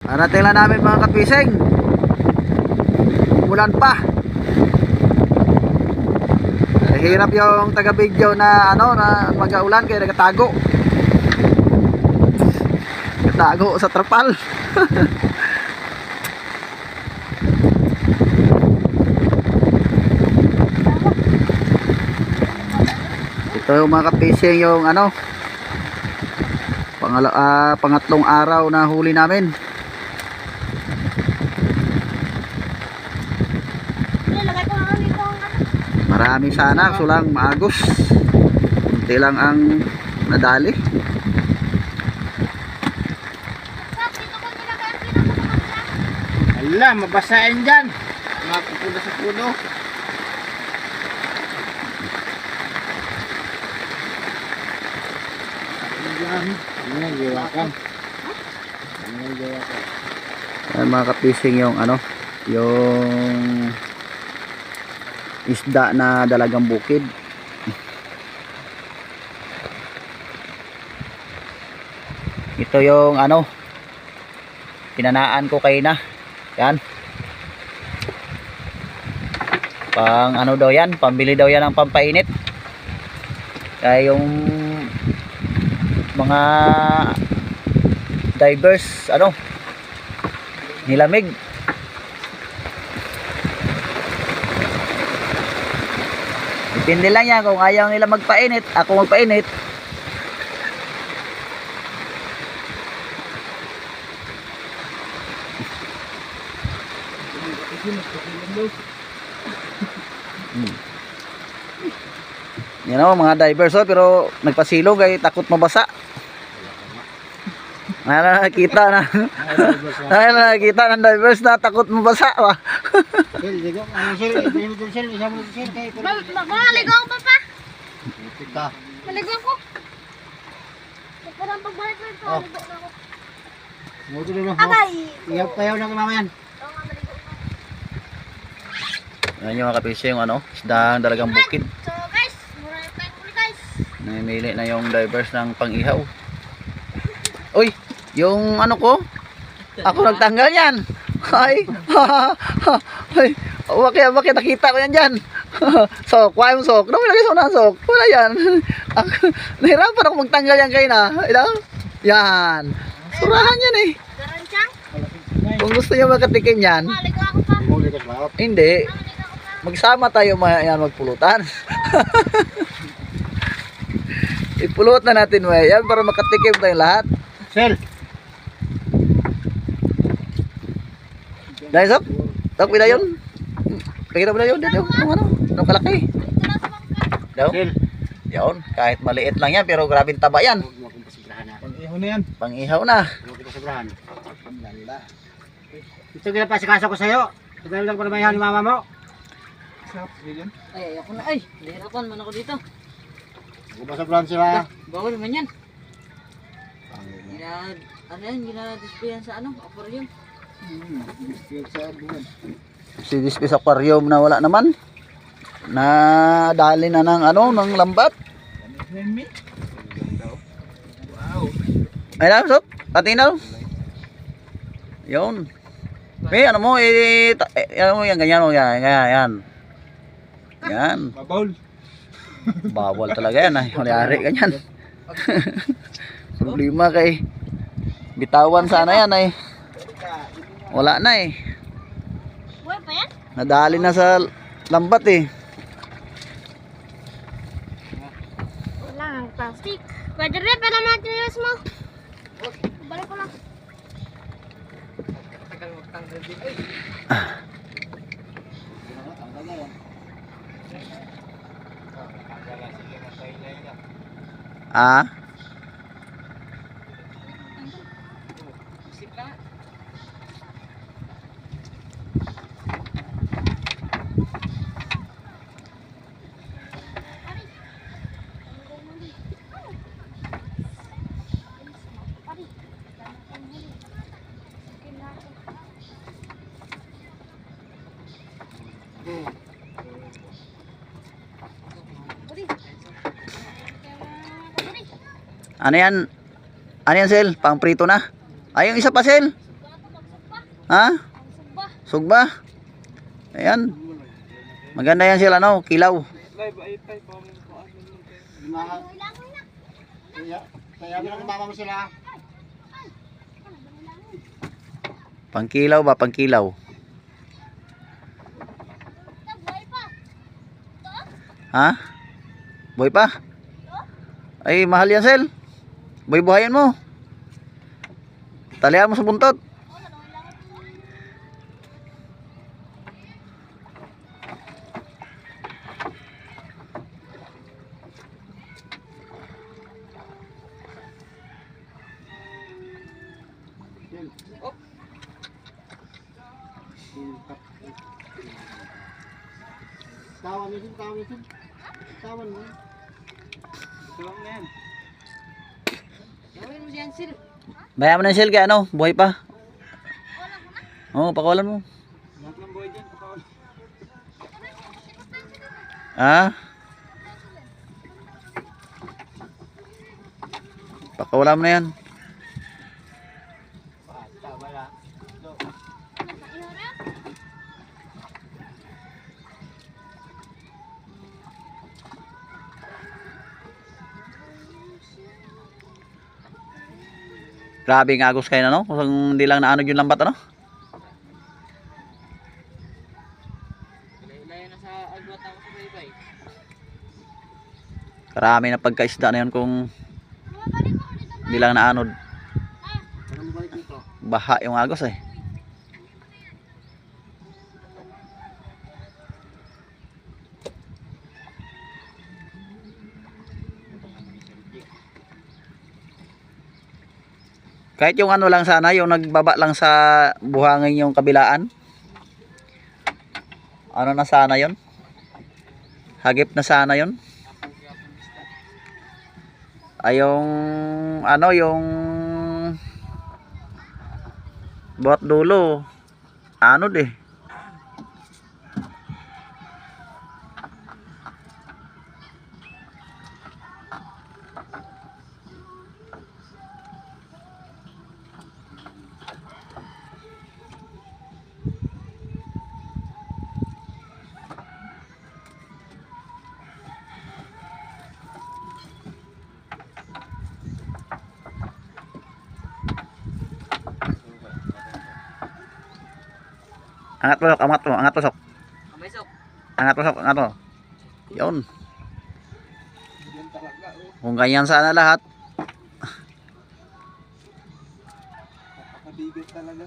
Arating lang namin mga kapising. Ulan pa. Hirap yung taga video na na mag-aulan kaya nagatago. Nagatago sa trapal. Ito yung mga kapising yung pangatlong araw na huli namin. Marami sana, sulang maagos. Kunti lang ang nadali. Ala, mabasain dyan. Mapupunta sa puno. Ayan mga kapising yung yung isda na dalagang bukid. Ito yung pinanaan ko kayo na. Yan. Pang daw yan, pambili daw yan ng pampainit. Kaya yung mga divers nilamig. Depende lang yan kung ayaw nila magpainit, ako magpainit. Yan mga divers pero nagpasilong kay takot mabasa. Nakikita ng divers na takot mabasa ba? Maligaw pa pa. Maligaw ko. Parang pagbalik ko ito, maligaw na ako. Muto na Agay! Iyaw na mamayan. Yan yung mga kapising isdang dalagang bukid. So guys, mura yung tayo muli guys. Namimili na yung divers ng pang-ihaw. Uy, yung ko, ako nagtanggal yan. Ay, ay, bakit nakita ko yan dyan. Sok, why mo sok? Ano nilagay sa sok? Wala yan. Nahirapan ako magtanggal yan kayo na. Yan. Surahan yan eh. Garansyang? Kung gusto nyo makatikim yan, Maligaw ako pa. hindi. Magsama tayo magpulutan. Ipulot na natin yan para makatikim tayong lahat. Sel. Dahil sok? Sok, pila yun? Pakita mo na yun. Dito, anong kalaki? Daw? Sel. Yun, kahit maliit lang yan pero grabing taba yan. Pang-ihaw na yan. Pang-ihaw na. Ito ginapasikaso ko sa'yo. Ito lang para mayahan ni mama mo. Ay, ayoko na. Ay, nahirapan man ako dito. Gumasabrahan sila. Bawal naman yan. Gina-displayan sa aquarium. Si Dispis Aquarium na wala naman. Nadali na ng ng lambat. Ay na, Sok. Patinaw. Yun. May yan, ganyan mo, yan. Yan. Babol. Bawal talaga yan, Kunyari, ganyan. Problema kay bitawan sana yan wala na Buhay pa yan? nadali na sa lambat Wala ang plastic. Pwede rin, pero materials mo. Balik ko lang. Ah? Ano yan? Ano yan, Sel? Pang prito na? Ay, yung isa pa, Sel? Ha? Sugba. Sugba? Ayan. Maganda yan sila, no? Kilaw. Kaya lang mama mo sila. Pangkilaw ba? Pangkilaw. Buhay pa. Ha? Boy pa? Ay, mahal yan, Sel. Buhay-buhayan mo. Talihan mo sa buntot. Tawan mo, tawan mo. Tawan mo. Gawin mo si Ansel. Bayan mo na yung Sel, kaya ano? Buhay pa. Oo, pakawalan mo. Ha? Pakawalan mo na yan. Basta, wala. Grabe nga agos kayo na, no? Kung hindi lang naanod yung lambat, ano? Layo na sa agwat ako sa baybay. Karami na pagkaisda na yun kung hindi lang naanod. Ano mo balik dito? Baha yung agos eh. Kahit yung ano lang sana, yung nagbaba lang sa buhangin yung kabilaan. Ano na sana yon? Hagip na sana yon. Ay yung ano yung buhat dulo. Anod eh. Angat mo, angat mo, angat mo, sok. Kamay sok. Angat mo, sok, angat mo. Yun. Kung ganyan sana lahat. Nakakabigat talaga.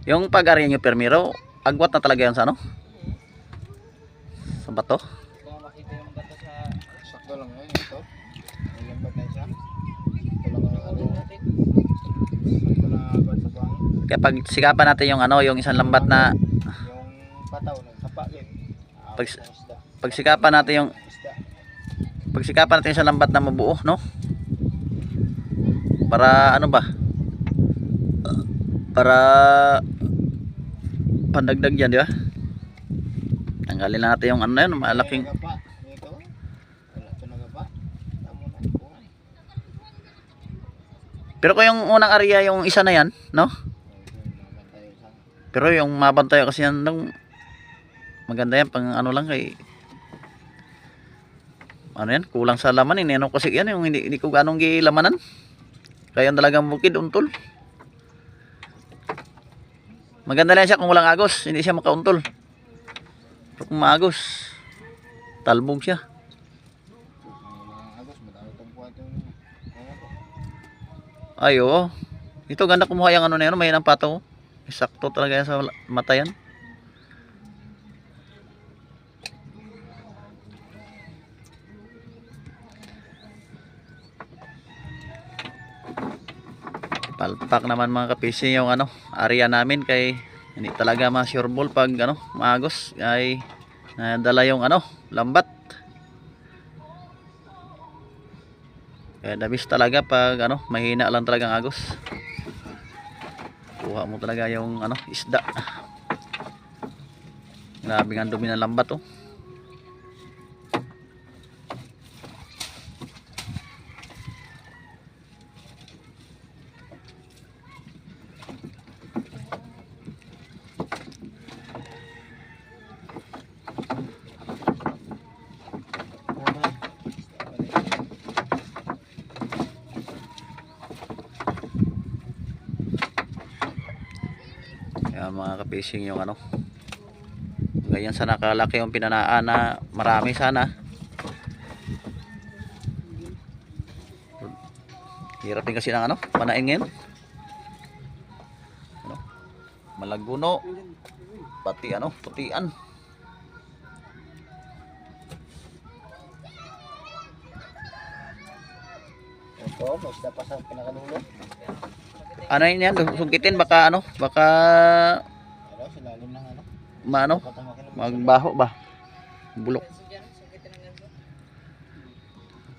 Yung pag-ari nyo permiro, agwat na talaga yan sa ano? Sa bato? Kung makita yung bato sa Sakto lang yan, ito. May lambat na isa. Ito lang ang ano. natin. Sakto lang ang agad sa buhangin. Kaya pag sikapan natin yung ano, yung isang lambat na Yung pataw, nagsapa din. Pag- Awit ng isda. pagsikapan natin yung Isda. pagsikapan natin yung isang lambat na mabuo, no? Para ano ba? Para pandagdag yan, di ba? Tanggalin lang natin yung ano na yun, malaking. Nagapa. Dito. Wala ito nagapa. Tamo na buhay. Pero kung yung unang area yung isa na yan, no? Mabantay sa Pero yung mabantay kasi yan nung maganda yan pang ano lang kay ano yan, kulang sa laman eh. Ano kasi yan yung hindi ko ganong gilamanan. Kaya yung talagang bukid untol. Maganda lang siya kung walang agos, hindi siya makauntol. Pero kung maagos, talbog siya. agos. Madami itong buhay itong ano ko. Ay oo. Ito ganda kumuha yung ano na yun, may ng pato. Sakto talaga yan sa mata yan. Palpak naman mga kapising yung ano, area namin kay hindi talaga ma-sureball pag ano, maagos ay nadala yung ano, lambat. Kaya dabis talaga pag ano, mahina lang talaga ang agos. Kuha mo talaga yung ano, isda. Grabe ang dumi ng lambat oh. Kaya mga kapishing yung ano, ganyan sana kalaki yung pinanaan na marami sana. Hirap din kasi ng ano, panain ngayon. Ano, malaguno, pati ano, putian. Ito, may isda pa sa pinakadulo. Ano yun yan, sungkitin baka ano, baka Pero silalim ng ano. maano, Patamakin ng magbaho ba, bulok.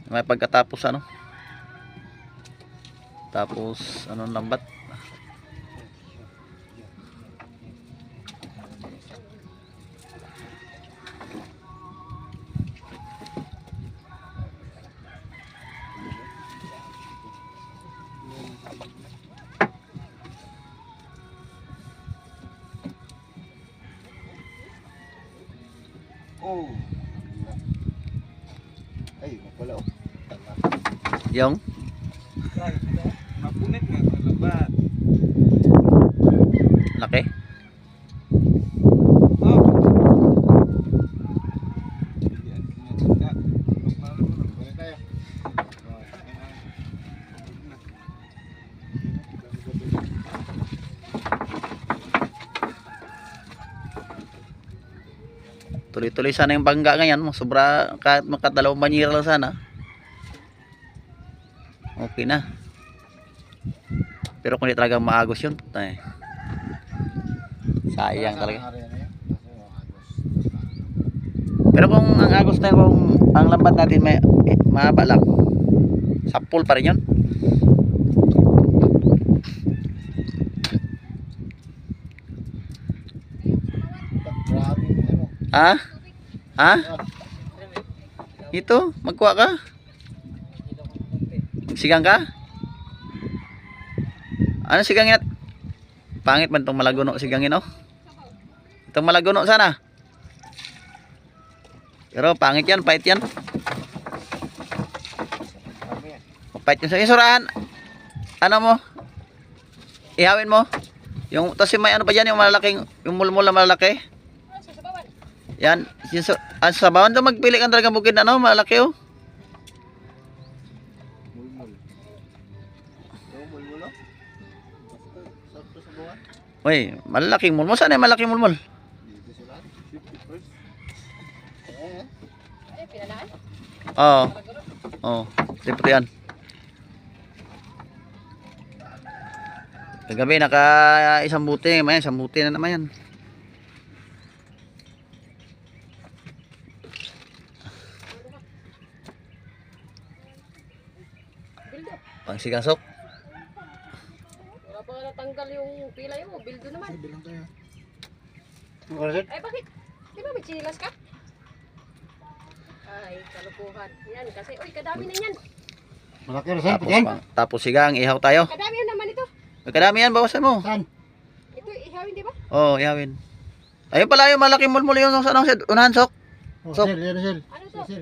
May pagkatapos ano, tapos ano lambat. Oh. Ay, wala oh. Tama. Yung Mapunit nga sa labat. laki. Oh. Balik tayo. Tuloy-tuloy sana yung bangga ngayon. Sobra, kahit makadalawang banyera lang sana. Okay na. Pero kung di talaga maagos yun, ay, sayang talaga. Pero kung ang agos na kung ang lambat natin may mahaba lang, sapul pa rin yun. Grabe yung ano. Ha? Ha? Ito, magkuha ka? Sigang ka? Ano sigangin at? Pangit man itong malaguno sigangin oh. Itong malaguno sana. Pero pangit yan, pait yan. Grabe yan. Pait yun sa isurahan. Ano mo? Ihawin mo. Yung, tapos yung may ano pa dyan, yung malalaking, yung mulmul na malaki. Yan, ang sabawan to magpili ka talaga bukid na ano, malaki oh. Mulmul. Ito, mulmul oh. Sakto sa buwan. Uy, malalaking mulmul. Saan yung malaking mulmul? Dito sila. 50 first. Eh. Oo. Oo. Siyempre yan. Kagabi naka isang buti. May isang buti na naman yan. Pang sigasok. Wala pa nga natanggal yung pilay mo, bildo naman. Bilang tayo. Ay bakit? Di ba may chinilas ka? Ay, kalukuhan. Yan, kasi, uy, kadami na yan. Malaki rin Tapos, tapos sigang ihaw tayo. Kadami na naman ito. Kadami yan, bawasan mo. Saan? Ito, ihawin, di ba? Oo, ihawin. Ayun pala yung malaking mulmul yung sa anong unahan, sok. Oh, So- sir, yan sir. Ano to? Sir.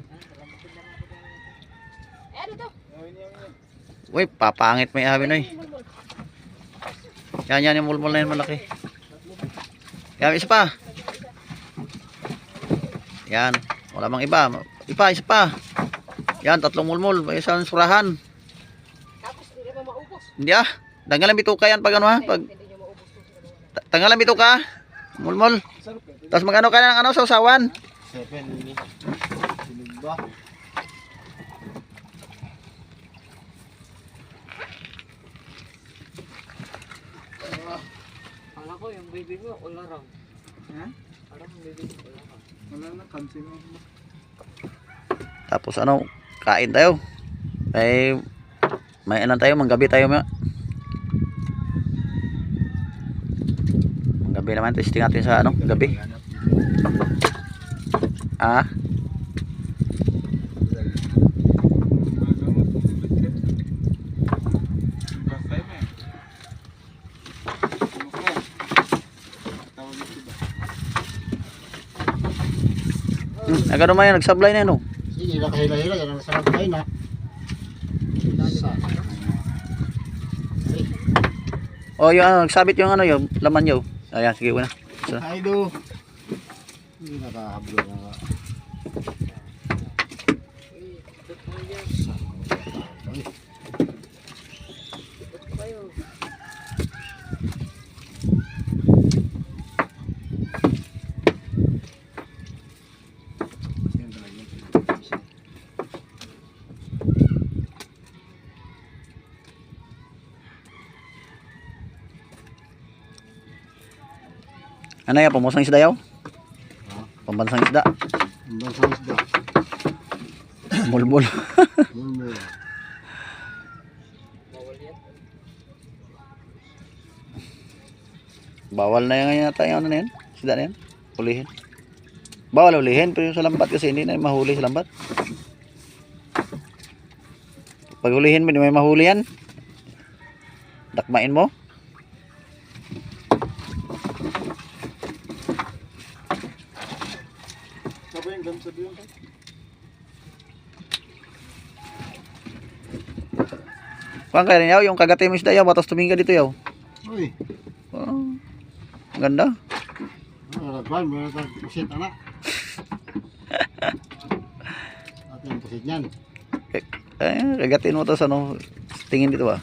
Eh, ano to? Uy, papangit may ihawin oy. Mulmul. Yan yung mulmul na yun malaki. Yan, isa pa. Yan, wala mang iba. Isa pa. Yan, tatlong mulmul. May isang surahan. Tapos, hindi mo maubos. Hindi ah. Dangalan bituka yan pag ano ha. Pag Hindi nyo maubos to. tanggalan bito ka. Mulmol. Tapos magano ka ng ano, sausawan? 7. Sinig ba? Kala ko yung baby mo, wala raw. Ha? Alam mo, baby mo, wala raw. Wala na, cancel mo. Tapos ano, kain tayo. Ay may ano tayo, manggabi tayo mga. Manggabi naman, testing natin sa ano, gabi. Ah, nagano man yan, nagsablay na yun, oh. Sige, nakahila-hila. Yan ang sarap tayo na. Oh, yung ano, nagsabit yung ano, yung laman nyo. Ayan, sige, una. So, Ay, do. Hindi nakahablo na. ano yan, pambansang isda yaw? Ha? Pambansang isda. Ang bansang isda. Mulmul. Mulmul. Bawal yan. Bawal na yan yata yung ano na yan. Isda na yan. Hulihin. Bawal hulihin, pero yung sa lambat kasi hindi na mahuli sa lambat. Pag hulihin mo, hindi may mahuli yan. Dakmain mo. Sabay yung gamsa doon. Kuhaan kaya rin yaw, yung kagatay mo isda yaw, batas tumingga dito yaw. Uy. Oh, ganda. Nalagwan mo na itong pusit, anak. At yung pusit niyan. Kagatin mo to sa ano, tingin dito ba?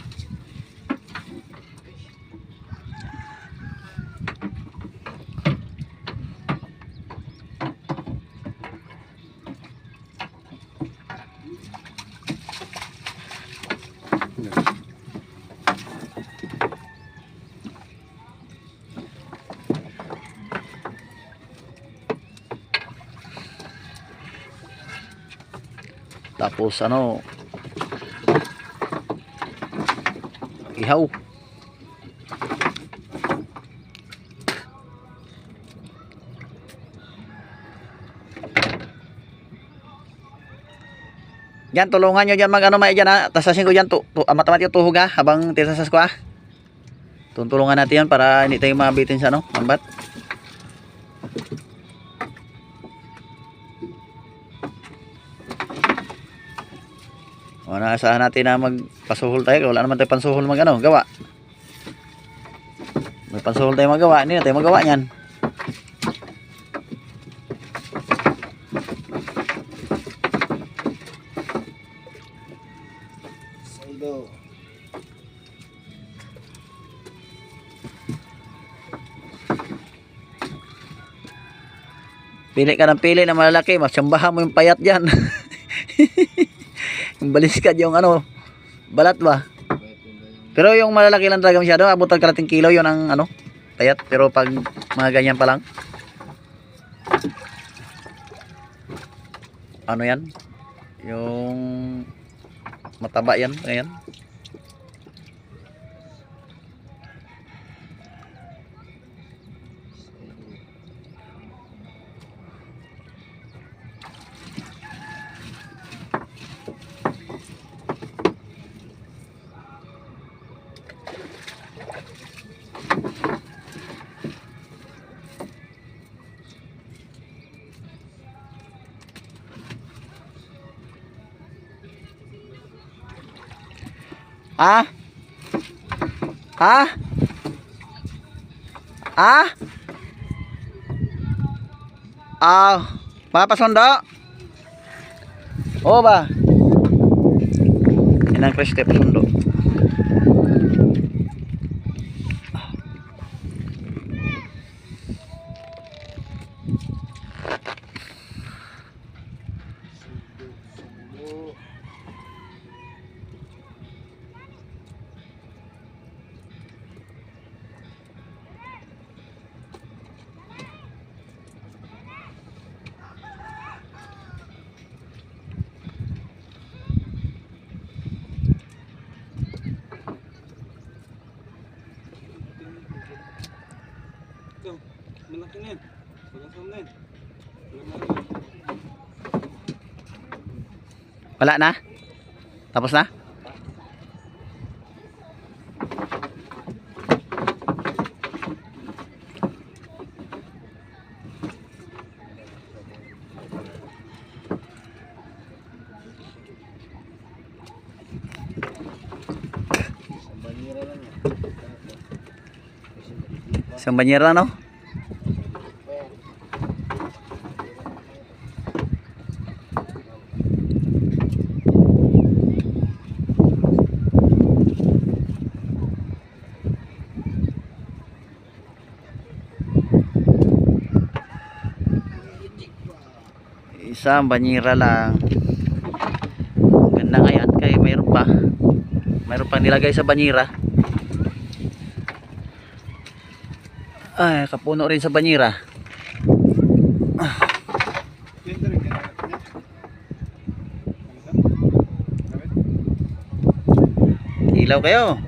Tapos ano, ihaw. Yan, tulungan nyo dyan mag ano may dyan ha. Tasasin ko dyan, matamat yung tuhog ha. Habang tinasas ko ha. Tulungan natin yan para hindi tayo mabitin sa ano, lambat. O, naasahan natin na magpasuhol tayo. Wala naman tayo pansuhol mag ano, gawa. May pansuhol tayo magawa. Hindi na tayo magawa niyan. Saido. Pili ka ng pili na malalaki. Masyambahan mo yung payat dyan. Yung baliskad yung ano, balat ba? Pero yung malalaki lang talaga masyado, abot ang kalating kilo yun ang ano, payat. Pero pag mga ganyan pa lang, ano yan, yung mataba yan, ayan. Ah? Ah? Ah? Ah, papasundo? Oo ba? Yan ang Kriste, pasundo. ito. Malaki na yan. Pagasam na yan. Wala na? Tapos na? Banira lang yan. Isang banyera, no? Isang banyera lang. Ganda nga yan, kaya mayroon pang nilagay sa banyera. Ay, kapuno rin sa banyera. Ganda rin ginamit niya. Ilaw kayo.